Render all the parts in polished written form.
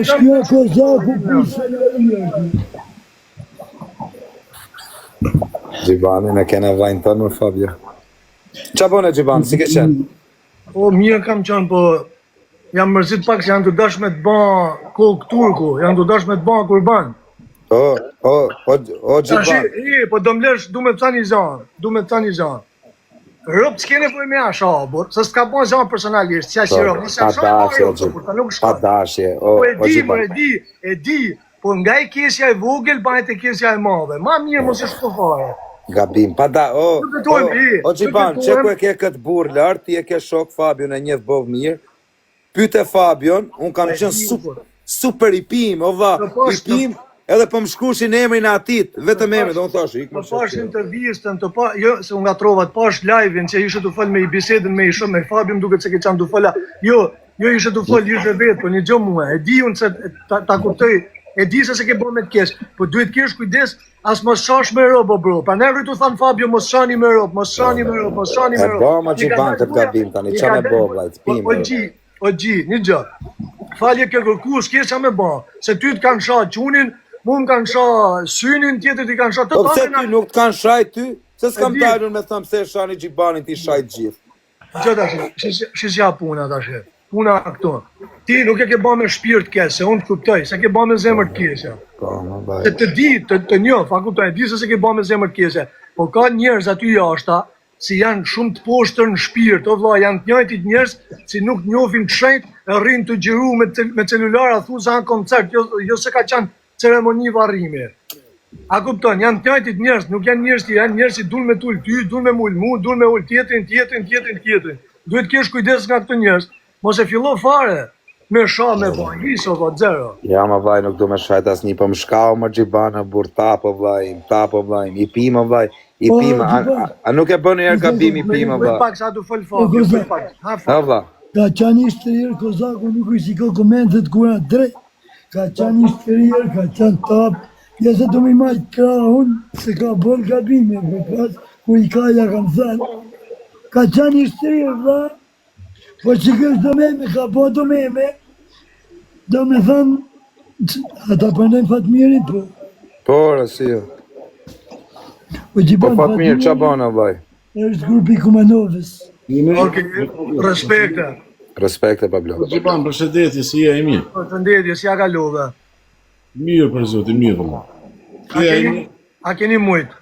Shkja Kozaku pise në rrëti. Gjibani, në kena vajnë tonë më Fabio. Qa bone Gjibani, si ke qenë? O, mirë kam qenë, po jam mërzit pak se janë të dash me të ba kokë turku, janë të dash me të ba kurban. O Gjibani. Po do m'lesh, du me të një zanë, Rëpë s'kene për me asha, se s'ka bon zanë personalisht, si ashtë rëpë, nëse asha e marë për ta nuk shka. Padashje, Po e di, po nga i kesja e vogël, bajt e kesja e madhe, ma mirë mos e shko fare. Gabim, o Gjiban, që ku e ke këtë burë lartë, ti e ke shok Fabion e njëth bovë mirë, pyte Fabion, unë kam qenë super i pim, i pim, edhe po më shkushin emrin atit, vetëm emrin, do më thashë, Të pash intervjistën, se unë nga trova të pash live-in, që ishe të fol me i bisedën me me Fabion duke se ke qanë të fola, jo ishe të fol, ishe vetë, po një gjo mua, e di unë se ta kuptoj, e di se ke bo me të kesh, po duhet kesh kujdes, as mos shash me robë, bro, pa ne rritu thanë Fabio, mos shani me robë, mos shani me robë. E bo ma Gjiban këtë gabim tani, qa me bo, vlajt, pime. O gji, një gjë, falje ke kërku, s'kesha me bo, se ty të kanë sha qunin, mu më kanë sha synin, tjetër t'i kanë sha të tane. Po pëse ty nuk të kanë shajt ty? Se s'kam tajrën me thëmë se shani Gjibanin t'i shajt gjithë. Gjë tash, shisja puna tash, puna këto. Ti nuk e ke ba me shpirt kesë, se unë të kuptoj, se ke ba me zemër të kesë. Se të di, të njoh, fa kuptoj, di se ke ba me zemër të kesë. Po ka njerëz aty jashta, si janë shumë të poshtër në shpirt, o vlla, janë të njëjtit njerëz, si nuk njohin të shenjt, rrinë të gjiru me celulara, thu se janë koncert, jo se ka qanë ceremoni varrimi. A kupton, janë të njëjtit njerëz, nuk janë njerëz që janë njerëz që duan me tul ty, duan me ul mu, duan me ul tjetrin. Duhet kesh kujdes nga këto njerëz, mos e fillo fare me sha me bajis o zero. Ja ma vlaj, nuk du me shajt as një, po më shkau më Gjibana, bur tapo vlaj, i pima vlaj, a nuk e bën njerë gabim i pima vlaj. Pak sa du fol Fabio, Ha vla. Ka qanë ishtë të rjerë, Kozaku nuk është i ka komentet kura drejt. Ka qanë ishtë të rjerë, ka qanë tapë, ja se të mi majtë krahun, se ka bërë gabime, për pas, ku i ka ja kam thënë. Ka qanë ishtë të rjerë, vla, po që kështë do meme, ka po do meme, do me thënë, ata përnejmë Fatmirit, po. Po, rësio. Po Gjiban Fatmir, qa bëna, vlaj? është grupi Kumanovës. Ok, respekte. Respekte, Pablo. Gjiban, përshëndetje, si e mirë? Përshëndetje, si ja kalove. Mirë për zotin, mirë. A keni mujtë?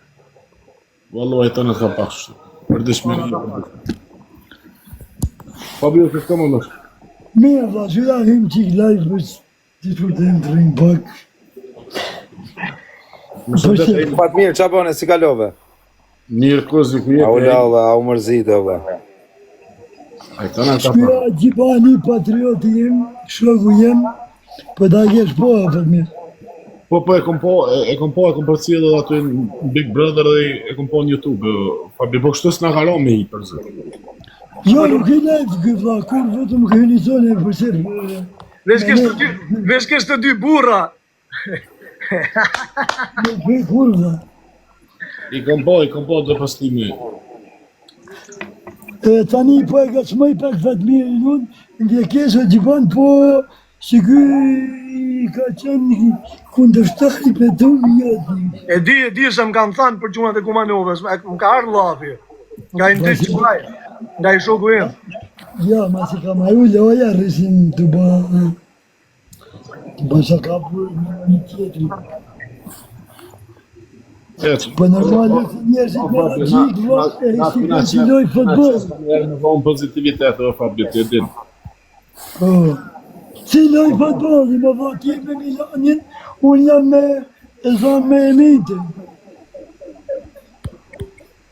Valloj, të në ka pashtë. Për dëshmëri. Fabio, kështë të më nështë? Mirë, vla, që da him qik live, për që të të him të rinjë pak. Fatmir, qa bëne, si kalove? Mirë kozi, ku jetë. A u la, a u mërzite, vla. Shkja Gjibani, patrioti jem, shloku jem, për da kesh po, Fatmir. Po, e kom përcjellë dhe aty në Big Brother dhe e kom po në YouTube. Fabi, po kështu s'na ka me i për zë. Jo, nuk i live këtë vla, kur vëtëm këllizone e përsir. Vesh kesh të dy burra. Nuk i kur vla. I kom po dhe pastimi. Tani po e ka qmoj pak Fatmirin unë, në kesë Gjiban po, që këj ka qenë kundërshtari për të mjëti. E di se më kanë thanë për gjunat e Kumanovës, më ka ardhë lafi, nga i në të qëmaj, nga i shoku im. Ja, ma se ka maru loja rrisin të ba sa ka për një tjetëri. Po normalit njerëzit me gjikë vërë e si loj futbol. Në vonë pozitivitet, o Fabio, të edin. Si loj futbol, i më vërë kje me Milanin, unë jam me e zonë me Elitin.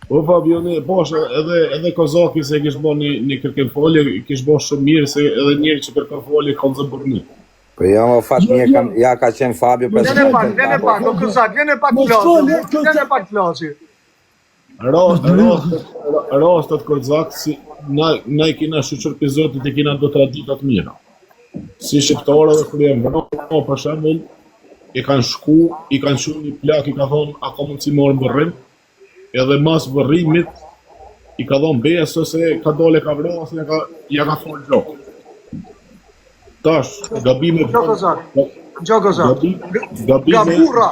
O Fabio, edhe Kozaki se kish bo një kërken folje, kish bo shumë mirë, se edhe njërë që kërken folje kanë zëmbërni. Po jo, Fatmir, ja ka qenë Fabio për Lene pak, o Kozak, lene pak flasi. Rastat Kozak, na i kina shuqër për zotit e kina do traditat mira. Si shqiptare dhe kërë jemë vëno, për shembull, i kanë shu një plak, i ka thonë, a ka mund si marë vërrim, edhe mas vërrimit, i ka thonë beso se ka dole ka vrasë, ja ka thonë gjokë. Tash, gabime... Gjo Kozak. Gabime... Gaburra.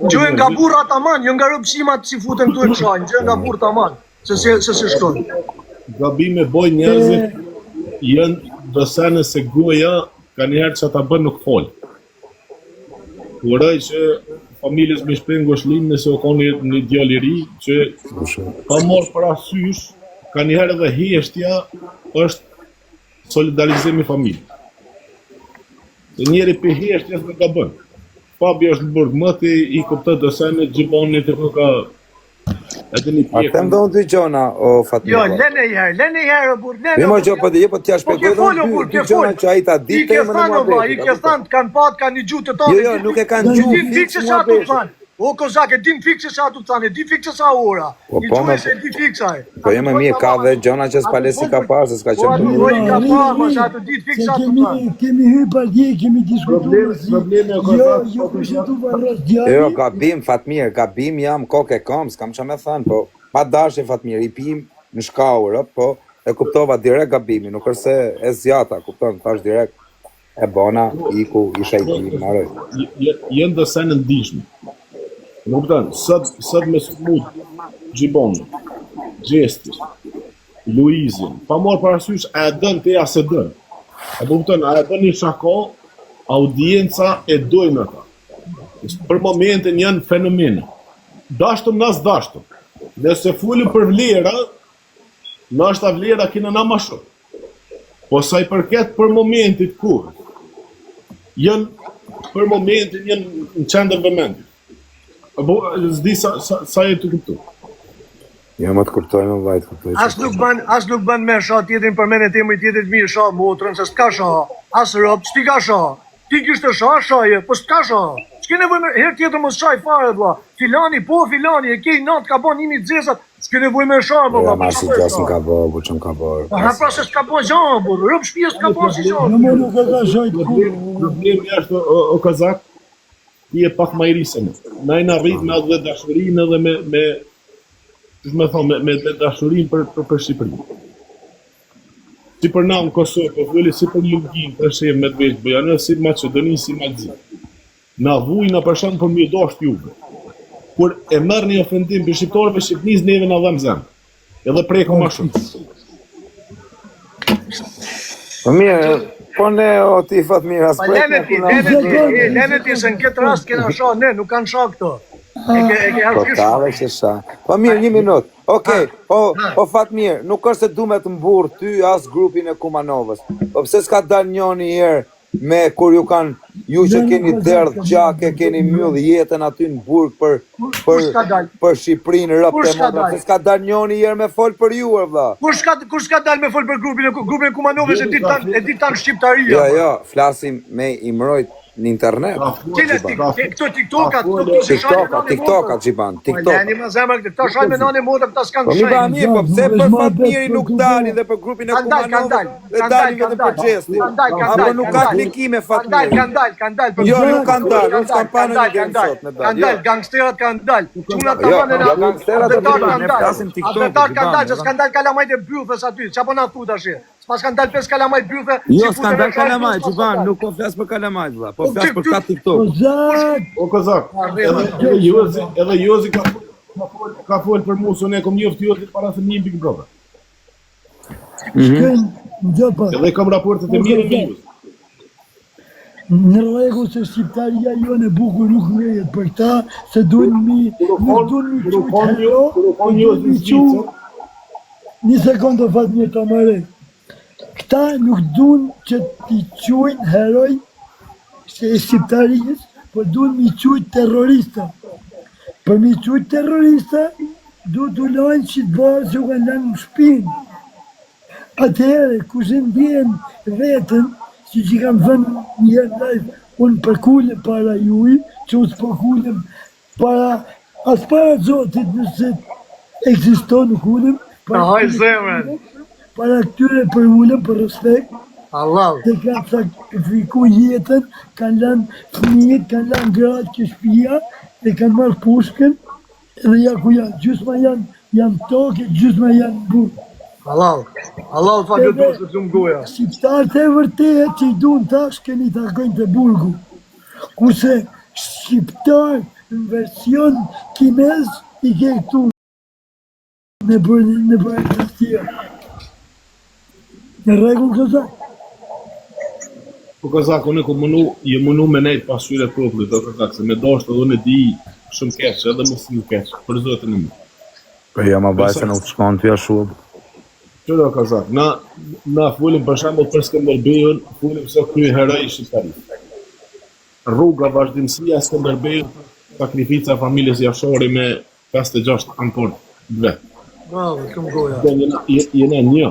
Gjojnë nga burra taman, jo nga rëpsimat si futen këtu e këshajnë. Gjojnë nga burra taman, se shkojnë. Gabime boj njerëzit janë dësene se goja ka njëherë që ta bën nuk folë. Uraj që familjes me shpengu është linë nëse o ka një djali i ri që ka morë parasysh, ka njëherë edhe heshtja është solidarizimi familje. Se njeri për heshtjes me ka bën. Fabi është në burg mëti, i kuptët dësene, gjiboni të ka... A them dhe unë dy gjona, o Fatmir. Jo, lene i herë, burg, lene. Vimo që po t'ja shpjegoj dhe unë dy gjona që a i ta ditë e më në muhabet. I ke thënë, kanë patë, kanë një gjutë të tonë. Jo, nuk e kanë gjutë fikse muhabet. O, Kozak, e dim fikse sa tu thanë, e di fikse sa ora. Një gjuhë se e di fiksaj. Po jemi mirë, ka dhe gjona që s'pale si ka parë, se s'ka qenë të mirë. Po, i ka parë, ma sa të ditë fikse sa tu thanë. Kemi hyrë partije, kemi diskutuar. Jo, gabim, Fatmir, gabim jam kokë e kom, s'kam që me thënë, po pa dashje Fatmir, i pim në shkaurë, po e kuptova direkt gabimin, nuk është se e zjata, kupton, thash direkt e bona, iku, isha i tim, maroj. Jenë dhe se në ndishme. Nuk kupton, sët me smut, Gjiboni, Gjestis, Luizin, pa morë parasysh, a e dënë të ja se dënë. E kupton, a e dënë një shako, audienca e dojnë ata. Për momentin janë fenomene. Dashtëm nas dashtëm. Nëse fullim për vlera, nashta vlera kina na ma shumë. Po sa i përket për momentit kur, janë për momentin janë në qendër vëmendit. Zdi sa e të kuptu. Jo, më të kuptoj, më vajtë kuptoj. As nuk ban me sha tjetrin për mene temoj tjetrit mirë sha motrën, se s'ka sha. As rëp, s'ti ka sha. Ti kishtë sha, shaje, po s'ka sha. S'ke nevoj me herë tjetër mos shaj fare, vla. Filani, e kej natë ka ban 1.000 dzesat, s'ke nevoj me sha, vla. Ja, marë si gjas në ka bo, bu që më ka bo. Ha, pra se s'ka bo gjanë, bu, rëp shpjes s'ka bo si gjanë. Në më nuk e ka shajt kur. Problemi është o Kazak, ti e pak ma i risën. Na i na rrit me atë dhe dashurin edhe me dashurin për Shqipërinë. Si për na në Kosovë, po vëllë si për Lugin, për shemë me të veshtë bëjanë, si Macedoni, si Malzi. Na vujna për shumë për mjë dosht juve. Kur e mërë një ofendim për shqiptarëve Shqipnis, neve na dhem zemë. Edhe preko ma shumë. Po mirë, po ne o ti Fatmir, as prek në kuna. Lene ti, se në këtë rast kena sha, ne, nuk kanë sha këto. Po tave që sha. Po mirë, 1 minutë. Okej, o Fatmir, nuk është se du me të mburë ty as grupin e Kumanovës. Po pse s'ka dal njoni herë me kur ju që keni derdh gjake, keni mbyll jetën aty në burg për Shqipërinë, rëpë të modra. Se s'ka dal njoni herë me fol për ju, vëlla. Kur s'ka dal me fol për grupin e Kumanovës e dit tanë Shqiptaria? Jo, flasim me imrojt në internet. Këto TikTokat, Gjiban, TikTok. Leni ma zemër, këta shajnë me nane moda, këta s'kanë shajnë. Po mi ba mirë, po pse për Fatmiri nuk dali dhe për grupin e Kumanovës dhe dali edhe për Gjesti. Apo nuk ka klikime Fatmiri. Kanë dal. Jo, nuk kanë dal, unë s'kam pa në një game sot me dal. Kanë dal, gangsterat kanë dal. Gangsterat do të ne flasim TikTok. Adetar kanë dal, që s'kanë dal kalamajt e byllëfës aty, që apo na thut ashe. Pas kanë dalë 5 kalamaj byllëfe. Jo, s'kanë dalë kalamaj, Gjiban, nuk po flas për kalamaj, vëlla, po flas për ka TikTok. O Kozak, edhe Jozi ka folë për musën e kom njoftë Jozi para se një Big Brother. Edhe kam raportet e mire me Jozi. Në rregull se Shqiptaria jo në bukur nuk ngrejet për ta, se duhen mi një sekundë Fatmir të mëre. Këta nuk duen që t'i quajnë heroj se e Shqiptarijës, po duen mi quajnë terrorista. Për mi quajnë terrorista, du t'u lojnë që t'barë që u kanë lanë në shpinë. Atëhere, ku se ndjen vetën, që kam thënë njërë live, unë përkullem para juj, që unë s'përkullem as para Zotit nëse eksiston nuk ullem, para këtyre për ullem, për respekt, dhe kanë sakrifiku jetën, kanë lanë fëmijët, kanë lanë gratë që shpia, dhe kanë marrë pushkën, edhe ja ku janë, gjysma janë tokë, gjysma janë burë. Halal Fabio duhet të shumë goja. Shqiptarët e vërtet që i duan tash keni takojnë të burgu. Kurse shqiptar në version kinez i ke këtu në bërë të tjera. Në regull Kozak? Po Kozak, unë je mënu me nejtë pasyre popullit, o Kozak, se me doshtë edhe unë di shumë keqë, edhe mos një keqë, për zotën e më. Po ja ma bajse nuk shkon t'ja shumë. Që do Kozak, na fulim për shembull për Skënderbejun, fulim se ky heroj shqiptarisë. Rruga vazhdimësia Skënderbejut, sakrifica familjes Jashori me 56 ankor vet. Bravo, shumë goja. Jena një.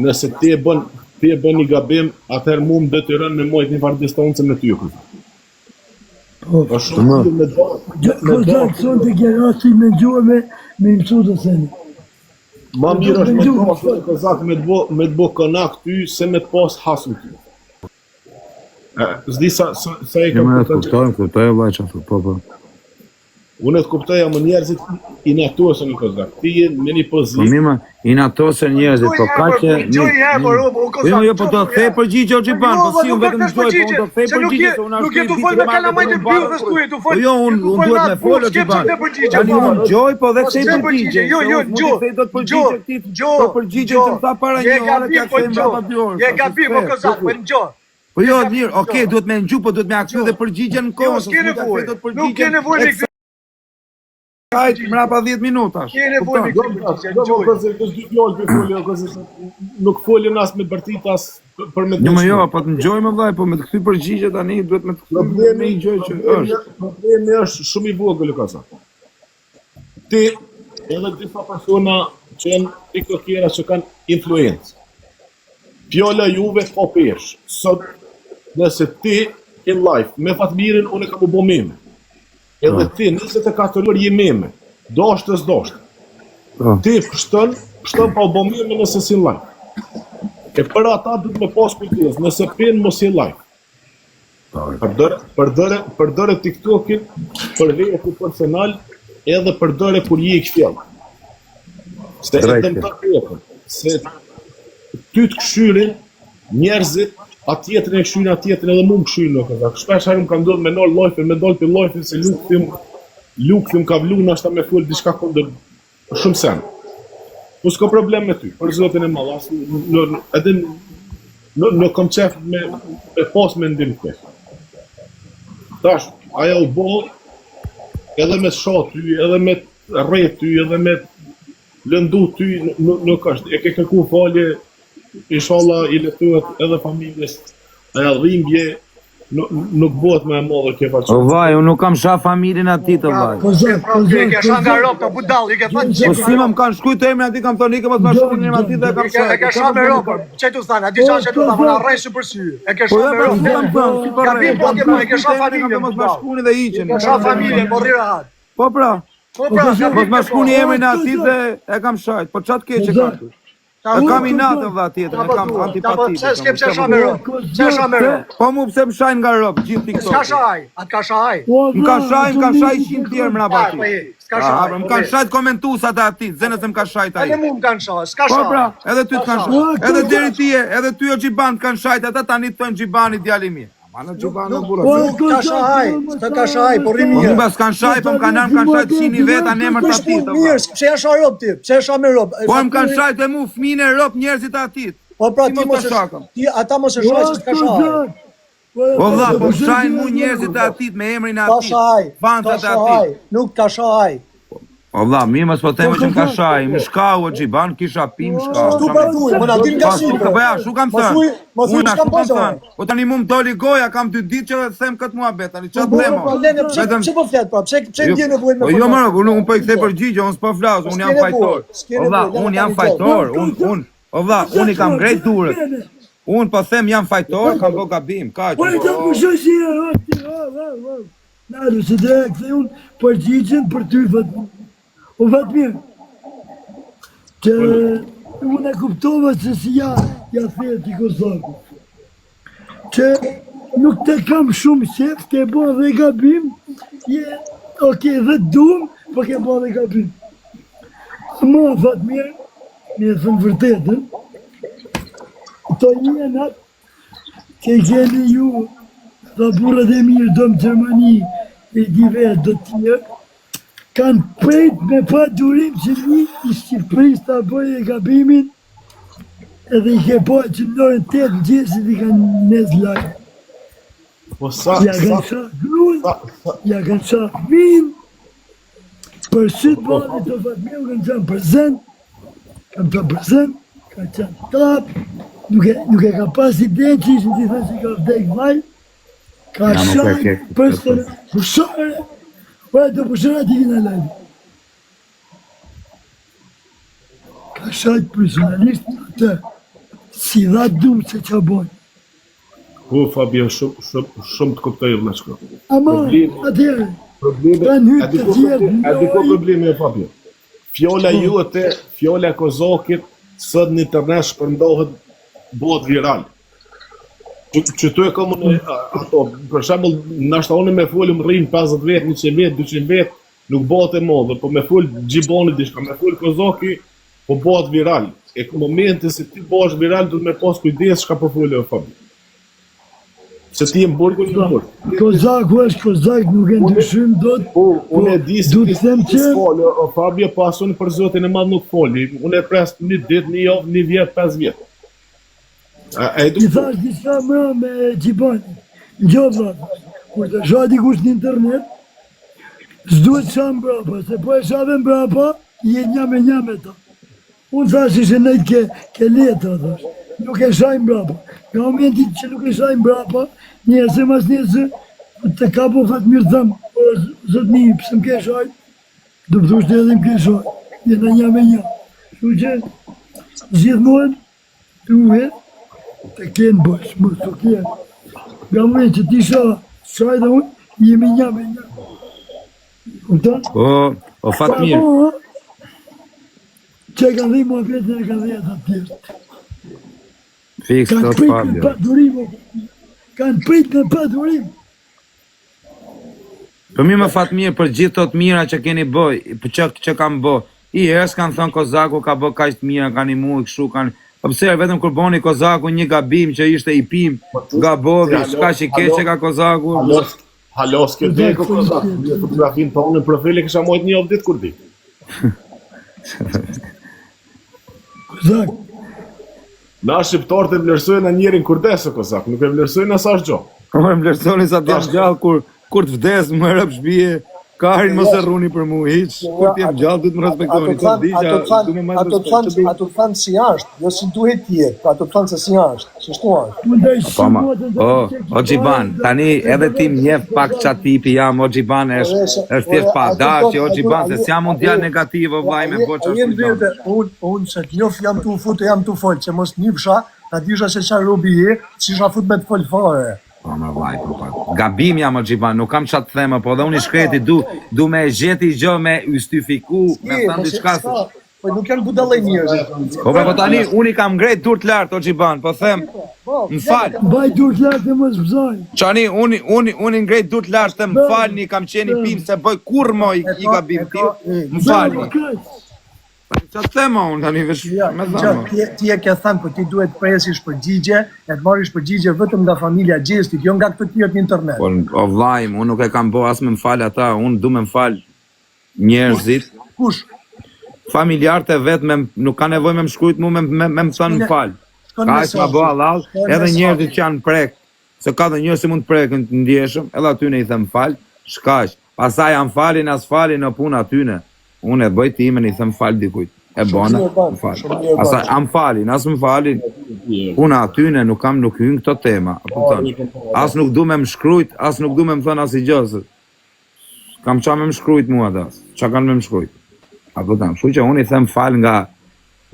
Nëse ti e bën një gabim, atëherë mu më detyron me mojt një farë distancë me ty. Po shumë me Kozak, son të kjerasti me gjuhë me mësu të seni. Ma mirë është me të pasë Kozak me të bo konak ty, se me të pasë hasu ty. Zdi sa e kam Kuptoj e vaj që po. Unë të kuptoj, më njerëzit i natosën në Kozak. Ti je në një pozitë. Po mima, i natosën njerëzit, po ka që... Jo, po do të thej përgjigje o Gjiban, po si unë vetëm gjoj, po unë do të thej përgjigje, se unë nuk je të folë me kalamajt e bjudhës tuaj, të folë... Jo, unë duhet me folë o Gjiban. Tani unë gjoj, po dhe thej përgjigje. Je gabim, o Kozak, po në gjo. Po jo, mirë, okej, duhet me në gju, po duhet me aksu dhe përgjigje në kohë. Nuk ke nevoj me Kajtë mrapa 10 minutash. Nuk folin as me bërtit as për me të shumë. Jo, po të ngjojmë vllai, po me të kthy përgjigje tani duhet me të kthy me një gjë që është. Problemi është shumë i vogël Kozak. Ti edhe disa persona që janë tiktokera që kanë influencë. Fjala juve po pesh. Sot nëse ti in life me Fatmirin unë kam u bë meme. Edhe ti 24 orë je meme. Doshtë s'doshtë. Ti pështën pa u bë meme nëse si live. E për ata duhet me pas kujdes, nëse pen mos je live. Përdore TikTokin për vetë personal edhe përdore kur je i kështjell. Se edhe më të kërëpën. Se ty të këshyrin njerëzit atjetën e këshyrin atjetën edhe mu më këshyrin në Kozak. Shpesh herë më kam ndodhë me nërë lojfin, me dollë për lojfin se lukëthim ka vlu nashta me full diçka kondër shumë sen. Po s'ka problem me ty, për zotin e madh, edhe në kom qef me pas me ndim të. Tash, aja u bo, edhe me shat ty, edhe me rret ty, edhe me lëndu ty, nuk është, e ke kërku falje, inshallah i letuat edhe familjes, aja dhimbje, nuk bëhet me e modhe ke faqe. O vaj, unë nuk kam shah familjen ati të vaj. I ke shah nga ropë të budal, i ke thënë Po si më kanë shkujt të emrin ati, kam thonë, i ke mos ma shkujt emrin ati dhe e kam shah. E ke shah me ropë, që tu thanë, ati qa që tu thanë, në rrejshë për sy. E ke shah me ropë. Gabim, po ke po, e ke shah familjen, mos ma shkuni dhe iqen. E ke shah familjen, po rrira hatë. Po pra, mos ma shkuni emrin ati dhe e kam shajt, po qatë keqe ka ty. E kam inatë vëlla tjetër, e kam antipati. Pse s'ke pse shah me ropë? Pse shah me ropë? Po mu pse më shajnë nga ropë, gjithë TikTok. S'ka shaj, atë ka shaj. Më ka shaj 100 tjerë mrapa ati. S'ka shaj. Më kanë shajt komentuesat e ati, zene se më ka shajt ai. Edhe mu më kanë shaj, s'ka Po shaj. pra, edhe ty të kanë shajt. Edhe deri ti e, edhe ty o Gjiban të kanë shajt, ata tani të thënë Gjibani djali mi. Ma në Gjibani o burra. Ka shaj, s'ka ka shaj, po rri mirë. Unë bas kanë shaj, po më kanë armë kanë shajt 100 veta në emër të ati. Mirë, pse ja shaj ropë ti? Pse ja shaj me ropë? Po më kanë shajt e mu fëmijën e ropë njerëzit e atit. Po pra ti mos e shakëm. Ti ata mos e shaj se s'ka shaj. Po dha, po shajnë mu njerëzit e atit me emrin e Ka atit. shaj. Fansat Ka e shaj. atit. Nuk ka shaj. O dha, mi mos po theme që më ka shaj, më shkau o Gjiban, kisha pi më shkau. Shtu pra thuj, më na din nga Shqipër. Po ja, shu kam thënë. Mos thuj Unë çka ashtu po kam zon. thënë. Po tani mu më doli goja, kam 2 ditë që them këtë muhabet, tani çfarë Po them? po lene pse po flet pra? Pse ndjen nevojën me Po jo më, unë po i kthej përgjigje, unë s'po flas, unë jam fajtor. O dha, unë jam fajtor, o dha, unë i kam grejt durët. Unë po them jam fajtor, kam bë gabim, kaq. Po e të pushoj si e Nadu, se dhe e këthe unë përgjigjen për ty o Fatmir. Që unë e kuptova se si ja thejë t'i Kozaku. Që nuk te kam shumë qef, ke bo dhe gabim, oke dhe dum, po ke bo dhe gabim. Mo Fatmir, me thënë vërtetën, këto jenat që keni ju dhe burët e mirë do në Gjermani e di vetë do tjerë, kanë prejt me pa durim që një i Shqipëris të bëjë e gabimin edhe i ke po që në orën 8 mëngjesit i kanë nëzë lajë. Po sa Ja kanë shak grunë, ja kanë shak vinë, për sytë bërë të Fatmiju kanë qenë prezent, ka qenë tapë, nuk e ka pas i denë që ishën t'i thënë që ka vdek vaj, ka shak përstënë, pushare, të pushare t'i vina lajë. Ka shak personalisht të si dha dumë se që bojnë. Po, Fabio, shumë të kuptoj vëlla shko. Ama, atëherë, kanë hytë të tjerë. A di ko problemi e Fabio? Fjolla juete, fjolla e Kozakit, sot në internet shpërndohet bëhet viral. Që tu e kam unë ato, për shembull, nashta unë me folëm rrin 50 vet, 100 vet, 200 vet, nuk bëhet e madhe, po me fol Gjiboni diçka, me fol Kozaki, po bëhet viral. E në momentin se ti bëhesh viral, duhet me pas kujdes çka po folë o Fabio. Se ti më burgu një burg. Kozaku është Kozak, nuk e ndryshim do të... Po, unë e di se du të them që... folë, o Fabio, pas unë për Zotin e madh nuk foli. Unë e pres një ditë, një javë, një vjet, 5 vjet. I thash diçka më me Gjibani. Gjobla, kur të shoh dikush në internet, s'duhet shah mbrapa, se po e shave mbrapa, je njame ta. Unë thash ishe nejtë ke letra, thash. Nuk e shaj mbrapa. Nga momentin që nuk e shaj mbrapa, njerëse mas njerëse, të ka po Fatmir thëmë, o zotni, pëse më ke shaj, do pëthush të edhe më ke shaj, jena një me një. Shu që, gjithmonë, të uhet, të kenë bësh, më të kenë. Nga momentin që ti shaj dhe unë, jemi një me një. Kuptan? O Fatmir. Që e ka dhe i muhabetën e ka dhe jetë atjertë. Fiks Kanë tot prit me Fabio. padurim, kanë prit me padurim. Për mi më Fatmir për gjithë tot mira që keni bëj, për që kam bë. I herës kanë thënë Kozaku ka bë kaq të mira, kanë i mua kështu kanë. Po pse vetëm kur boni Kozaku një gabim që ishte i pim, gabovi, s'ka që keqe ka Kozaku. Halos ke deko Kozak. Një fotografin tonë në profile kisha mojt një javë ditë kur di. Kozak, Na shqiptarët e vlerësojnë njerin kur desë Kozak, nuk e vlerësojnë as asgjë. Po më vlerësoni sa t'jam gjallë kur të vdes më rëp shbije, karin mos e rruni për mu hiç. Kur t'jem gjallë duhet më respektoni. Ato të thanë si ashtë, jo si duhet tjetë, ato të thanë se si ashtë, që shtu ashtë. më ndaj Po ma, o Gjiban, tani edhe ti njeh pak qa tipi jam, o Gjiban është thjesht pa dashje, o Gjiban, se s'jam mund t'ja negativ, o vaj me bo që është Unë që t'njof jam t'u fut e jam t'u folë, që mos njëfsha, ta disha se qa robi je, që isha fut me t'folë fare. Po më vaj, po pa. Gabim jam o Gjiban, nuk kam qatë theme, po dhe unë i shkreti du me gjeti gjë me ystifiku, me thënë diçka se... Po nuk janë budallë njerëzit. Po tani, unë i kam ngret dur të lartë, o Gjiban, po them, më falë. Baj dur të lartë e mos bëzaj. Qani, unë i ngret dur të lartë, më falni, kam qeni pim, se bëj kur mo i gabim t'ju, më falni. Qa të thema unë, tani vesh me thëmë. Ti e ke thënë, po ti duhet presish përgjigje, e të marrish përgjigje vetëm nga familja Gjestit, jo nga këtë tjerët në internet. Po, o vlajmë, unë nuk e kam bo as me më falë ata, unë du me më falë njerëzit. Kush? Familjarët e vetë nuk ka nevoj me më shkrujt mu me më thënë më falë. Ka e s'ma bo halal, edhe njerëzit që janë prek, se ka dhe njerëz që mund prek në ndjeshëm, edhe aty ne i them falë, shkash. Pasaj janë falin, as falin në punë atyne. Unë e bëj timen, i them falë dikujt. E bona, më falë. Pasaj, am falin, as më falin. Unë atyne nuk kam nuk hynë këto tema. As nuk du me më shkrujt, as nuk du me më thënë as i gjësë. Kam qa me më shkrujt mua das. Qa kanë me më shkrujt. Shu që unë i them falë nga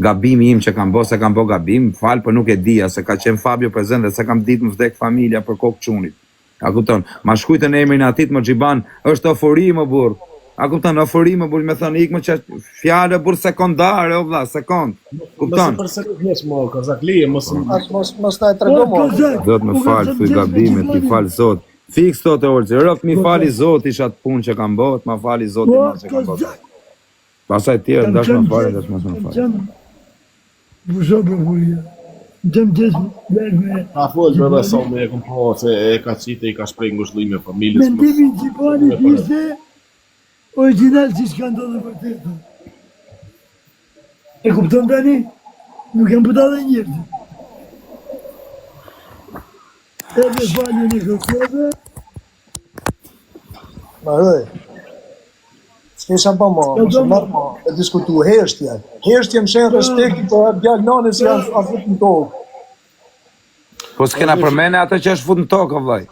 gabimi im që kam bo, se kam bo gabim, falë për nuk e dija, se ka qenë Fabio prezent dhe se kam ditë më vdek familja për kokë qunit. A kupton, ma shkujtë në emrin atit më Gjiban, është ofori më burë. A kupton, ofori më burë, me thënë ikë më që fjallë burë sekundare, o vla, sekund. Kupton? Mësë përse nuk njësë më, Kozak, lije, Mos na e trego më. Do të më falë, thuj gabimet, ti falë Zot. Fiks të të orëci, rëft mi fali Zot isha të punë që kam bot, ma fali Zot i ma që kam bot. Pasaj tjerë, dash më fali, dash më fali. Pusho për furia. Gjëm gjesë me... A fol për dhe sa me e kom po se e ka qite i ka shprej ngushëllime familjes. Mendimin Gjipani ishte original që shka ndodhe për të. E kupton tani? Nuk jam puta dhe njërë. Edhe faljen e kërkove. Maroj. S'kesha pa ma, mëse mërë ma, e diskutu heshtje. Heshtje më shenë respekti për bjallë nane si janë a fut në tokë. Po s'kena përmene atë që është fut në tokë, o vllai.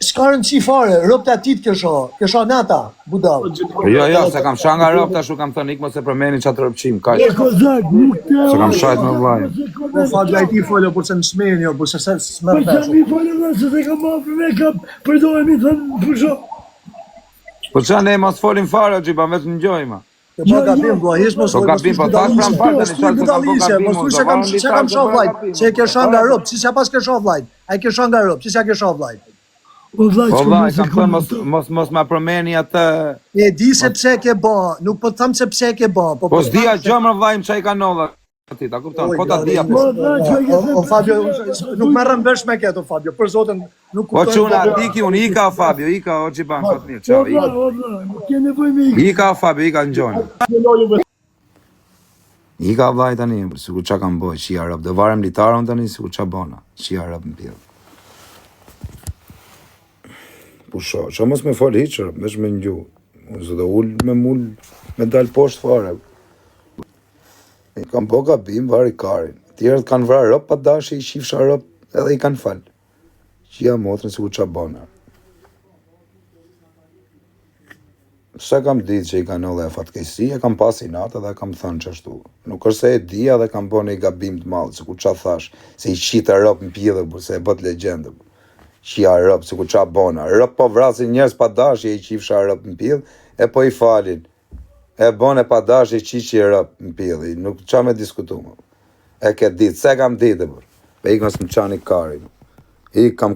S'ka rëndësi fare, rëpta ti të kesha nata, budal. Jo, se kam shah nga rropt tashu kam thënë ik mos e përmeni çatë rrobçim, kaq. E kozak, nuk të... Se kam shajt me vllai. Po fat lajti folë për se në smeni, jo, për se s'merë Për që fesë. mi falem dhe se të kam afrë me kap, përdojemi thënë pusho. Po ç'a ne mos folim fare o xhipa, vetëm ngjojma. Po gabim, do hiç mos Po gabim, po tash pran fare tani çfarë të kam budalisje, mos thuaj se kam shoh vllajt, se e ke shoh nga rropt, si s'ja pas ke shoh vllajt. Ai ke shoh nga rropt, si s'ja ke shoh vllajt. O vllaj, Po vllai, kam thënë mos ma përmeni atë. E di se pse ke bë, nuk po të them se pse ke bë, Po s'dia gjë më vllai çai kanova ti, ta kupton? Po ta dia. O Fabio, nuk merrem vesh me këtë, o Fabio, për zotin, nuk Po kuptoj. çuna, iki unë, ika o Fabio, ika o xhipan, fat mirë, O çao. vllaj, o vllaj, nuk ke nevoj me ikë. Ika o Fabio, ika ngjojmë. Ika vllai tani, sikur çka kam bëj, shi arab, do varem litarun tani sikur ç'a bona, shi arab në pjell. Po ç'a mos me fol hiç, veç me ngju. Unë s'do ul me mul, me dal poshtë fare. E kam po gabim, vari karin. Tjerët kanë vrarë rop pa dashje, i shifsha rop, edhe i kanë fal. Qia motrën sikur ç'a bona. Sa kam ditë që i kanë edhe fatkeqësi, e kam pasi natë dhe kam thënë çashtu. Nuk është se e dija dhe kam bënë një gabim të madh, sikur ç'a thash, se i qita rop në pjellë, se e bët legjendë. Qia rop, sikur ç'a bona. Rop po vrasin njerëz pa dashje, i qifsha rop në pjellë, e po i falin. E bone pa dashje, i qiqi rop në pjellë, nuk ç'a me diskutu më. E ke ditë, se kam ditë, për. Pe ik mos më çani karin. Ik kam